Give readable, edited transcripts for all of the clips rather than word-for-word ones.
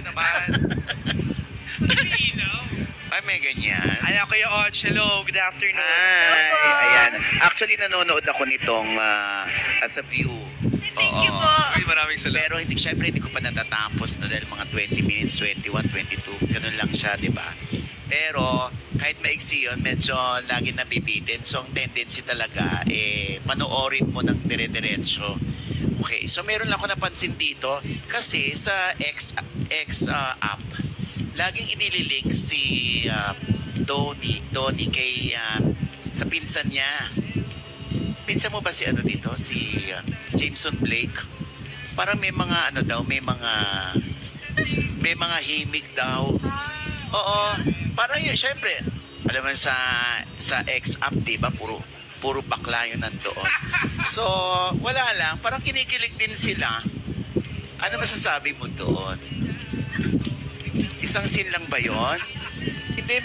naman. Ay, may ganyan. Ay, ako yung Odge. Hello, good afternoon. Hi! Ayan. Actually, nanonood ako nitong as a view. Thank you po. Ay, maraming salamat. Pero syempre hindi ko pa natatapos na dahil mga 20 minutes, 21, 22. Ganun lang siya, di ba? Pero kahit maiksi yun, medyo lagi nabibitin. So ang tendency talaga, panoorin mo ng dire-diretso. Okay, so meron lang ako napansin dito kasi sa X app, laging inililink si Donnie kay sa pinsan niya. Pinsan mo ba si ano dito? Si Jameson Blake? Parang may mga ano daw, may mga himig daw. Oo, parang yun, syempre, alam mo sa X app, di ba? Puro bakla yun nandoon. So, wala lang. Parang kinikilig din sila. Ano masasabi mo doon? Isang scene lang ba yun? Hindi,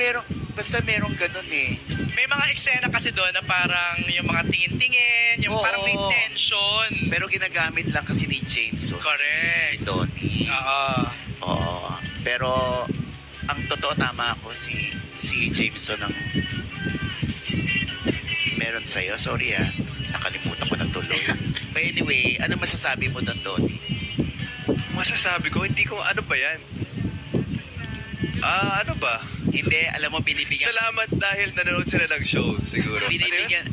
basta merong ganun eh. May mga eksena kasi doon na parang yung mga tingin-tingin, yung Oo. parang may tension. Pero ginagamit lang kasi ni James. Correct. Si Donnie. Oo. Pero, ang totoo tama ako, si Jameson ang meron sa'yo. Sorry nakalimutan ko na tuloy. But anyway, ano masasabi mo doon, Donnie? Masasabi ko, hindi ko, ano ba yan? Ano ba? Hindi, alam mo, binibigyan... Salamat dahil nanonood sila ng show, siguro. Binibigyan...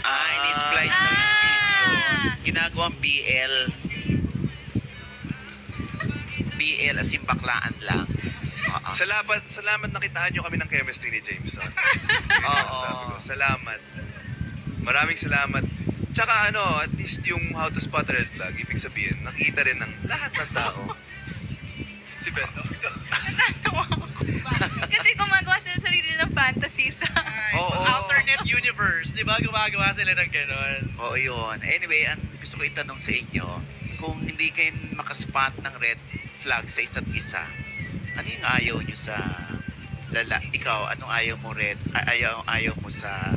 ini-splice na yung video. Ginagawang BL. BL as in baklaan lang. Salamat nakitaan nyo kami ng chemistry ni Jameson. Oo. Sabi ko, salamat. Maraming salamat. Tsaka at least yung How to Spot a Red Flag, ibig sabihin, nakita rin ng lahat ng tao. Si Bento. Kasi gumagawa sila sarili ng fantasy sa... Alternate universe, di ba? Gumagawa sila ng gano'n. Oo, yun. Anyway, ang gusto ko itanong sa inyo, kung hindi kayo makaspot ng red flag sa isa't isa, ano yung ayaw nyo sa ikaw, anong ayaw mo ayaw mo sa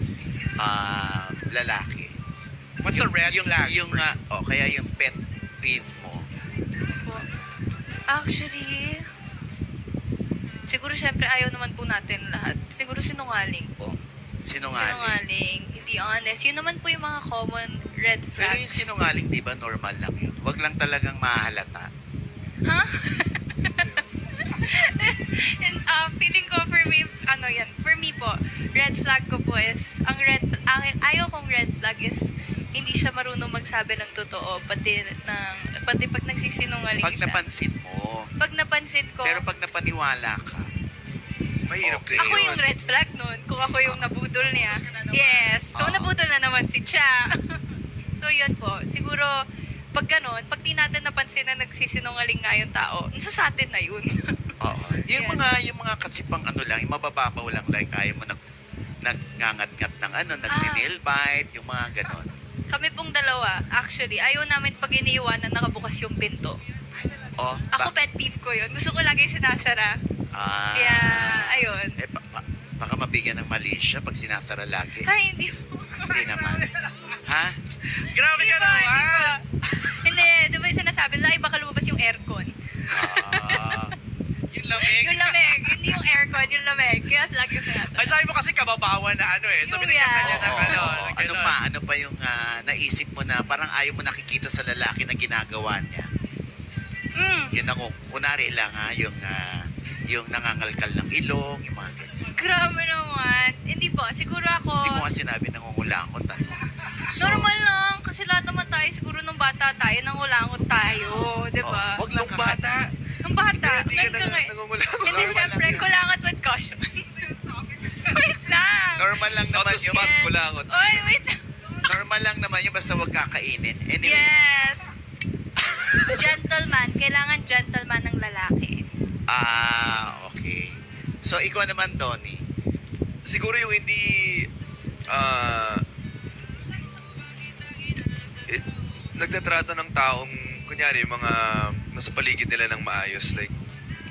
lalaki? What's a red flag? Kaya yung pet peeve mo. Actually, siguro syempre ayaw naman po natin lahat. Siguro sinungaling po. Sinungaling, hindi honest. Yun naman po yung mga common red Pero flags. yung sinungaling, di ba, normal lang yun? Wag lang talagang mahalata. Ha? And, feeling ko for me, for me po, red flag ko po is, ayaw kong red flag is, hindi siya marunong magsabi ng totoo, pati pag nagsisinungaling Pag siya. napansin mo. Pag napansin ko, Pero pag napaniwala ka, Mahirap din ako yung red flag nun, kung ako yung nabudol niya. Yes, so nabudol na naman si Cha. So yun po, siguro, pag ganun, pag di natin napansin na nagsisinungaling nga yung tao, nasa sa atin na yun. oo. Yung mga katsipang lang, yung mabababaw lang, like ayaw mo nagngangat-ngat ng nagni-nail bite, yung mga ganon. Kami pong dalawa, actually, ayaw namin pag iniiwanan nakabukas yung pinto. Oh, Ako pet peeve ko yun. Gusto ko lagi sinasara. Kaya, ayun. Baka mabigyan ng mali siya pag sinasara lagi. Ay, hindi po. Hindi naman. Ha? Grabe ka naman! Hindi, di ba yung sinasabi nila, ay baka lumabas yung aircon. Yung lamig. Yung lamig, hindi yung aircon, yung lamig. Kaya lagi sinasara. Ay, sabi mo kasi kababawan na So, Yung binigyan ka niya yan. ng Ano pa yung naisip mo na parang ayaw mo nakikita sa lalaki na ginagawa niya? Yun ang, kunwari lang yung nangangalkal ng ilong, yung mga ganyan. Grabe naman. Hindi po, siguro ako... Hindi mo nga sinabi nangungulangot. Normal lang, kasi lahat naman tayo, siguro nung bata tayo, nangulangot tayo, di ba? Wag lang bata. Nung bata, Hindi ka ganun nga eh. nangungulangot. Hindi, syempre, kulangot with caution. Wait lang. Normal lang naman Autos yung... mas kulangot. Oy, wait lang. Normal lang naman yung basta wag kakainin. Anyway. Yes. Gentleman. Kailangan gentleman ng lalaki. Okay. So, ikaw naman, Donnie. Siguro yung hindi nagtatrato ng taong kunyari mga nasa paligid nila ng maayos, like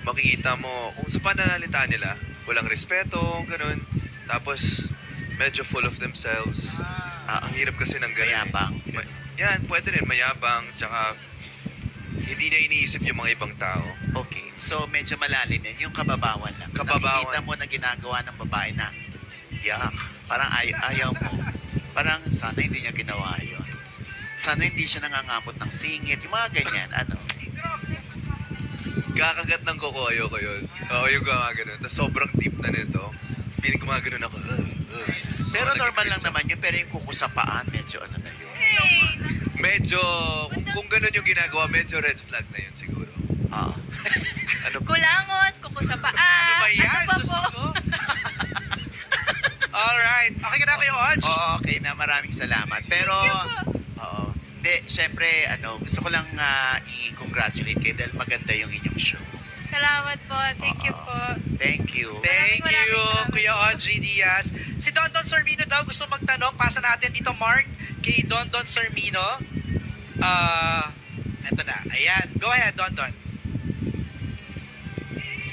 makikita mo kung sa pananalita nila walang respeto, ganun, tapos medyo full of themselves. Ang hirap kasi ng ganun. Mayabang. Yan, pwede rin mayabang, tsaka Hindi niya iniisip yung mga ibang tao. Okay. So, medyo malalim yan. Yung kababawan lang. Kababawan. Nakikita mo na ginagawa ng babae na, yak, parang ayaw mo. Parang sana hindi niya ginawa yun. Sana hindi siya nangangamot ng singit. Yung mga ganyan, ano. Kakagat ng kuko, ayoko yun. Oo, yung gumagano. Tapos sobrang deep na nito. Feeling ko mga ganun ako. Pero Oo, normal lang nag-diretso. naman yun. Pero yung kukusapaan, medyo ano na yun. Hey! Medyo, kung ganun yung ginagawa, medyo red flag na yun siguro. Ah. Ano Kulangot, kuko sa paa. Ano ba yan? Ano pa Diyos po? ko. Alright. Okay ka na kayo, Odge? Oo, okay na. Maraming salamat. Pero, oo. Hindi, syempre, ano, gusto ko lang i-congratulate kayo dahil maganda yung inyong show. Salamat po. Thank you po. Thank you. Thank Maraming you, salamat. Kuya Audrey Diaz. Si Don Don Sarmino daw gusto magtanong. Pasa natin dito, Mark, kay Don Don Sarmino. Eto na. Ayan. Go ahead, Don Don.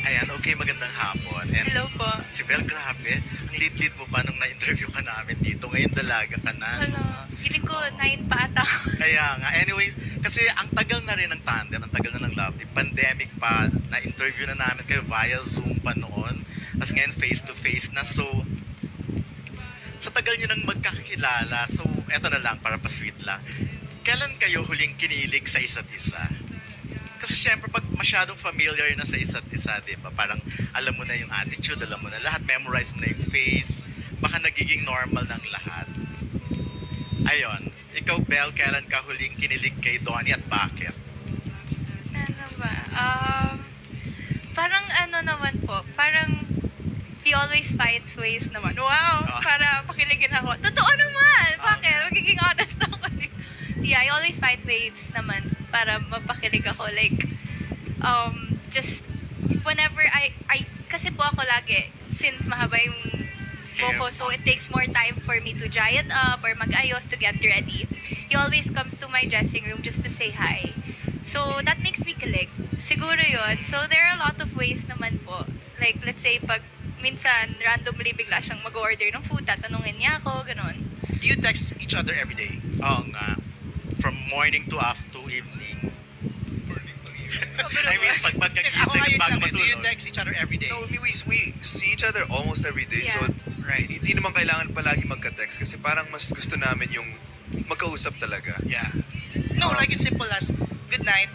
Ayan, okay, magandang hapon. And Hello po. si Bel, grabe, ang lit-lit mo pa nung na-interview ka namin dito. Ngayon dalaga ka na. Hello. Feeling ko 9 pa ata. Kaya nga, anyways, kasi ang tagal na rin ng tandem, ang tagal na ng Lovely. Pandemic pa, na-interview na namin kayo via Zoom pa noon. Tapos ngayon face-to-face na. So, sa tagal nyo nang magkakilala, so eto na lang, para pa-sweet lang. Kailan kayo huling kinilig sa isa't isa? Kasi syempre pag masyadong familiar na sa isa't isa, di ba? Parang alam mo na yung attitude, alam mo na lahat, memorize mo na yung face, baka nagiging normal ng lahat. Ayon, ikaw Bel, kailan ka huling kinilig kay Donnie at bakit? Ano ba? Parang ano naman po, parang he always finds ways naman. Wow! Ah. Para pakiligin ako. Totoo naman! Ah. Bakit? Magiging honest ako. Yeah, he always finds ways naman para mapakilig ako. Like, just whenever kasi po ako lagi, since mahaba yung buhok ko, so it takes more time for me to dry it up or mag-ayos to get ready. He always comes to my dressing room just to say hi. So, that makes me kilig. Siguro yun. So, there are a lot of ways naman po. Like, let's say, pag minsan, randomly bigla siyang mag-order ng food, tatanungin niya ako, ganun. Do you text each other every day? Oo nga, from morning to after evening. I mean, pag Ako pagkagising ngayon bago lang, do you matulog. text each other every day? No, we see each other almost every day. Yeah. So, Right. hindi naman kailangan palagi magka-text kasi parang mas gusto namin yung magkausap talaga. Yeah. No, like as simple as, good night.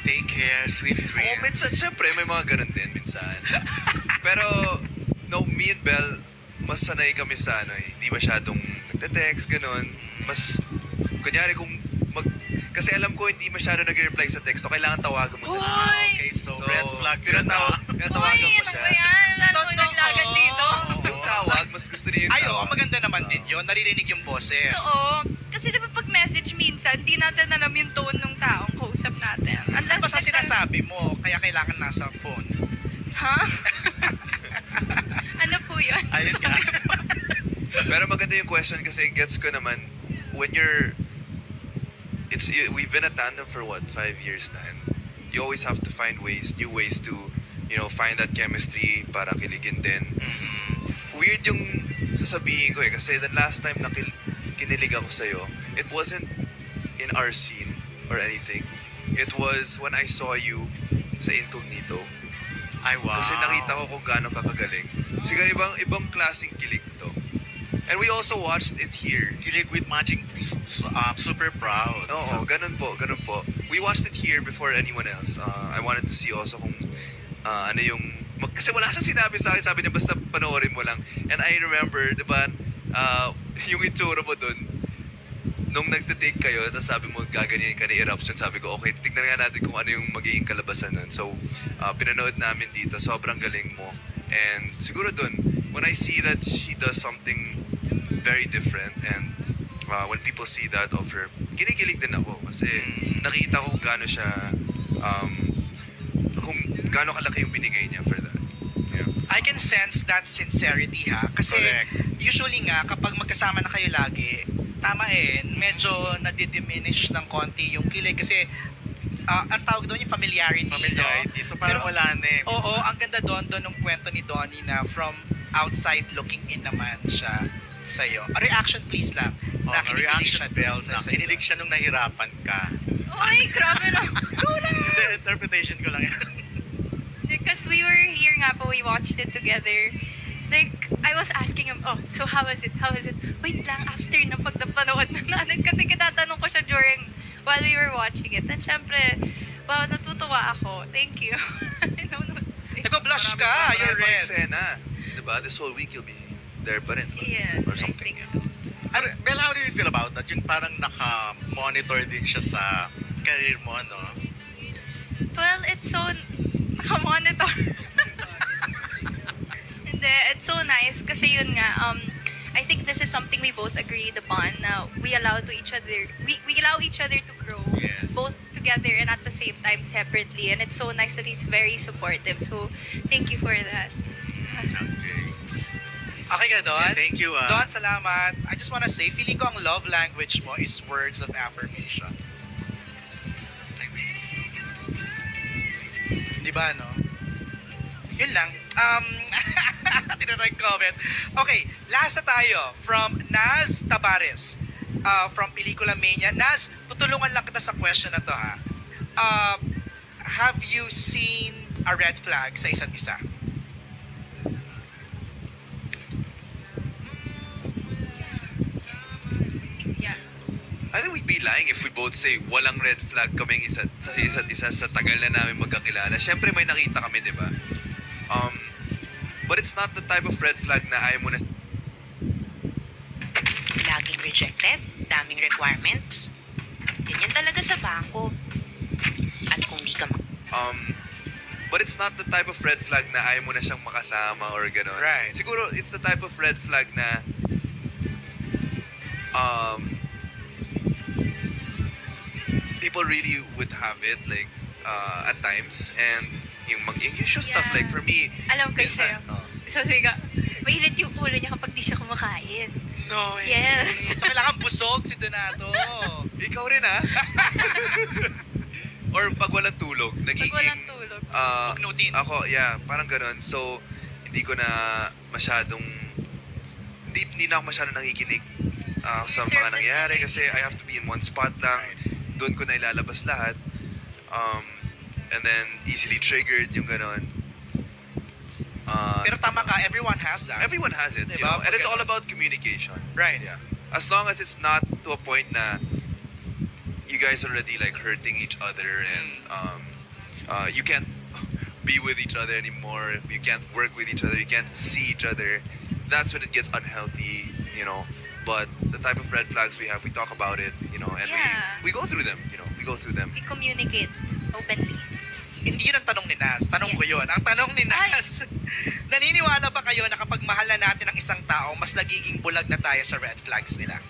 Take care, sweet Oo, dreams. minsan, syempre, may mga ganun din minsan. Pero, no, me and Belle, mas sanay kami sa hindi masyadong nagte-text, ganun. Mas, kunyari kung kasi alam ko hindi masyado nag-reply sa text, so kailangan tawagan mo siya. Hoy! Okay, so red flag yun Tinatawagan Uy, mo ano siya. ba yan? Lalo Totoo. naglagan dito. Yung tawag, mas gusto niya yung Ay, tawag. oo, maganda naman din yun. Naririnig yung boses. Oo. Kasi di ba pag message minsan, di natin alam yung tone ng taong kausap natin. Unless Basta sinasabi mo, kaya kailangan nasa phone. Ha? Ano po yun? Ayun nga. Pero maganda yung question kasi gets ko naman, when you're, we've been a tandem for what, 5 years na, and you always have to find ways, new ways to, find that chemistry para kiligin din. Weird yung sasabihin ko kasi the last time na kinilig ako sa'yo, it wasn't in our scene or anything. It was when I saw you sa Incognito. Ay, wow. Kasi nakita ko kung gaano kakagaling. Siguro ibang klaseng kilig to. And we also watched it here. Kilig with matching, super proud. Oo, ganun po. We watched it here before anyone else. I wanted to see also kung ano yung... Kasi wala siya sinabi sa akin. Sabi niya, basta panoorin mo lang. And I remember, di ba, yung itsura mo dun, nung nagtitake kayo, tapos sabi mo, gaganyan ka ni Eruption. Sabi ko, okay, tignan nga natin kung ano yung magiging kalabasan nun. So, pinanood namin dito. Sobrang galing mo. And siguro dun, when I see that she does something very different and when people see that of her, kinikilig din ako kasi nakita ko kung gaano siya kung gaano kalaki yung binigay niya for that. Yeah. I can sense that sincerity ha. Kasi Correct. usually nga, kapag magkasama na kayo lagi, tama medyo nadidiminish ng konti yung kilig. Kasi ang tawag doon yung familiarity. Familiarity. No? So parang Pero, wala na Oo, ang ganda doon ng kwento ni Donnie na from outside looking in naman siya sa'yo. A reaction please lang. Oh, Na kinikilig reaction siya bell sa- na sa'yo. kinilig siya nung nahirapan ka. Ay, grabe na. Hindi, interpretation ko lang yan. Because we were here nga po, we watched it together. Like, I was asking him, oh, so how was it? How was it? Wait lang, after na pag napanood na natin. Kasi kinatanong ko siya while we were watching it. And syempre, wow, natutuwa ako. Thank you. I don't know. Nag-blush ka, you're Marami red. eksena. Diba? This whole week you'll be there pa rin. Yes, Or I something. think so. Pero, Bella, how do you feel about that? Yung parang naka-monitor din siya sa career mo, no? Well, it's so... Naka-monitor. Hindi, it's so nice kasi yun nga, I think this is something we both agreed upon na we allow to each other, we allow each other to grow. Yes. Both together and at the same time separately. And it's so nice that he's very supportive. So, thank you for that. Okay. Okay ka, Don? Yeah, thank you. Don, salamat. I just wanna say, feeling ko ang love language mo is words of affirmation. Di ba, no? Yun lang. Tinanong comment. Okay, last na tayo. From Naz Tabares. From Pelikula Mania. Naz, tutulungan lang kita sa question na to, ha? Have you seen a red flag sa isa't isa? Yeah. I think we'd be lying if we both say walang red flag kaming isa't isa sa tagal na namin magkakilala. Siyempre may nakita kami, di ba? But it's not the type of red flag na ayaw mo na... Laging rejected, daming requirements. Ganyan talaga sa bangko. At kung di ka But it's not the type of red flag na ayaw mo na siyang makasama or gano'n. Right. Siguro it's the type of red flag na people really would have it like at times, and yung usual stuff Yeah. like for me Alam ko minsan, sa'yo. Sabi ka, mahilit yung ulo niya kapag di siya kumakain. No, Yes. So, kailangan busog si Donato. ikaw rin ah. Or pag walang tulog, nagiging Pag walang tulog. Magnutin. Ako, yeah, parang ganun. So, hindi ko na masyadong, hindi na ako masyadong nakikinig sa Serves mga as nangyayari energy. kasi I have to be in one spot lang. Doon ko na ilalabas lahat. And then, easily triggered, yung ganun. Pero tama ka, everyone has that. Everyone has it, you Diba? know? And it's Pag- all about communication. Right. Yeah. As long as it's not to a point na you guys already like hurting each other and you can't be with each other anymore, you can't work with each other, you can't see each other, that's when it gets unhealthy, you know. But the type of red flags we have, we talk about it, you know, and Yeah. we go through them, you know, we go through them. We communicate openly. Hindi yun ang tanong ni Nas. Tanong ko yun. Ang tanong ni Nas, naniniwala ba kayo na kapag mahal na natin ang isang tao, mas nagiging bulag na tayo sa red flags nila?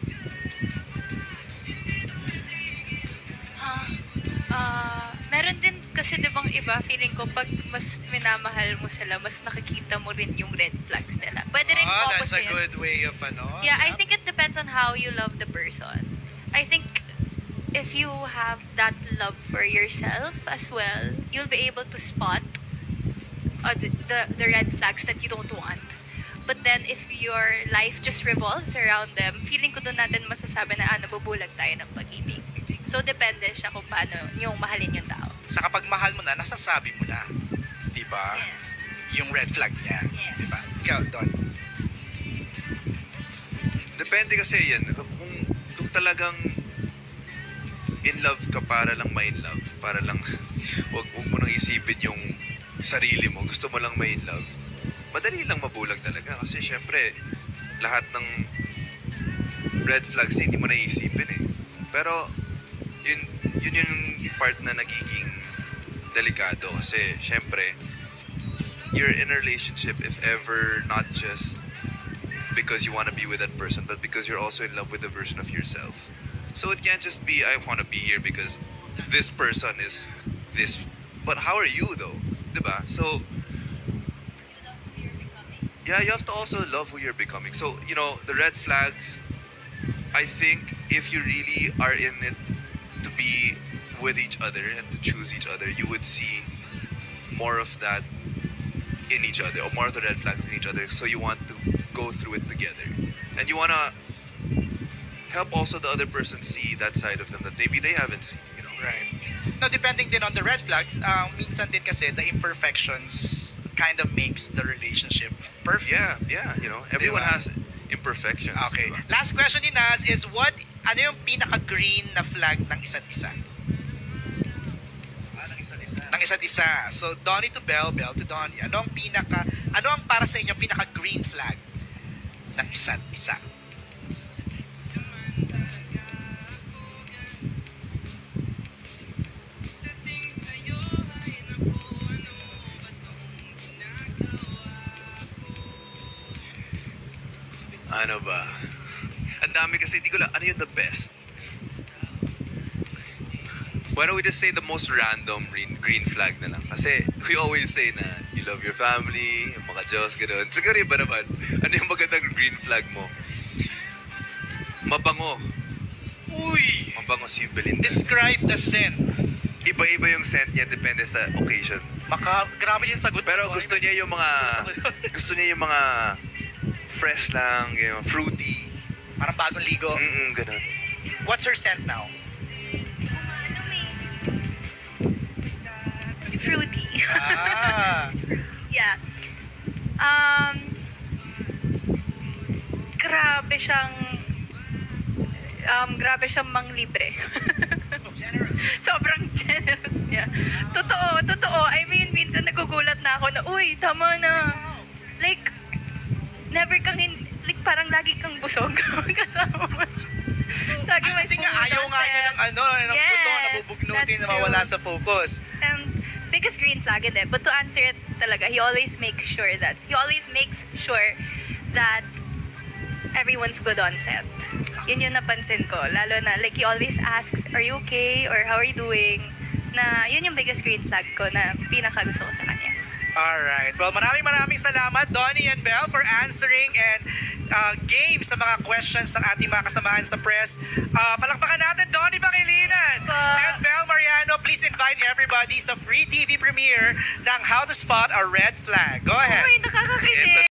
Meron din kasi 'di bang iba, feeling ko pag mas minamahal mo sila, mas nakikita mo rin yung red flags nila. Pwede rin That's a opposite. good way of Yeah, I think it depends on how you love the person. I think if you have that love for yourself as well, you'll be able to spot the red flags that you don't want. But then if your life just revolves around them, feeling ko doon natin masasabi na nabubulag tayo ng pag-ibig. So depende siya kung paano yung mahalin yung tao. Sa kapag mahal mo na, nasasabi mo na. Diba? Yes. Yung red flag niya. Yes. Diba? Ikaw, Don. Depende kasi yan. Kung talagang in love ka para lang ma-in love, para lang, wag mo nang isipin yung sarili mo, gusto mo lang ma-in love, madali lang mabulag talaga. Kasi syempre, lahat ng red flags hindi mo naisipin eh. Pero, yun yung part na nagiging delikado kasi syempre, you're in a relationship if ever not just because you want to be with that person, but because you're also in love with a version of yourself. So it can't just be, I want to be here because this person is this. But how are you though? Diba? So, yeah, you have to also love who you're becoming. So, you know, the red flags, I think if you really are in it to be with each other and to choose each other, you would see more of that in each other, or more of the red flags in each other. So you want to go through it together. And you want to help also the other person see that side of them that maybe they haven't seen, you know. Right. No, depending din on the red flags, minsan din kasi the imperfections kind of makes the relationship perfect. Yeah, everyone Diba? has imperfections. Okay. diba? Last question ni Naz is ano yung pinaka-green na flag ng isa't isa? Ng isa't isa. So, Donnie to Belle, Belle to Donnie. Ano ang para sa inyo pinaka-green flag ng isa't isa? Ano ba? Ang dami kasi, hindi ko lang, ano yung the best? Why don't we just say the most random green flag na lang? Kasi we always say na you love your family, yung mga Diyos, gano'n. Siguro iba naman, ano yung magandang green flag mo? Mabango. Uy! Mabango si Belinda. Describe the scent. Iba-iba yung scent niya, depende sa occasion. Grabe yung sagot. Pero gusto niya yung mga fresh lang, fruity. Parang bagong ligo. Ganun. What's her scent now? Fruity. Ah. Yeah. Grabe siyang manglibre. Sobrang generous niya. Totoo. I mean, minsan nagugulat na ako na, uy, tama na. Like, never kang, like, parang lagi kang busog kasama mo. Lagi may Kasi nga food ayaw on nga niya set. ng buto, Yes, nabubugnutin, that's na mawala true. sa focus. Biggest green flag in there. But to answer it talaga, he always makes sure that everyone's good on set. Yun yung napansin ko. Lalo na, like, he always asks, are you okay? Or how are you doing? Na, yun yung biggest green flag ko na pinaka gusto ko sa kanya. Alright. Well, maraming salamat, Donnie and Belle, for answering and game sa mga questions ng ating mga kasamahan sa press. Palakpakan natin, Donnie Pangilinan and Belle Mariano. Please invite everybody sa free TV premiere ng How to Spot a Red Flag. Go ahead. Uy, nakakakilig!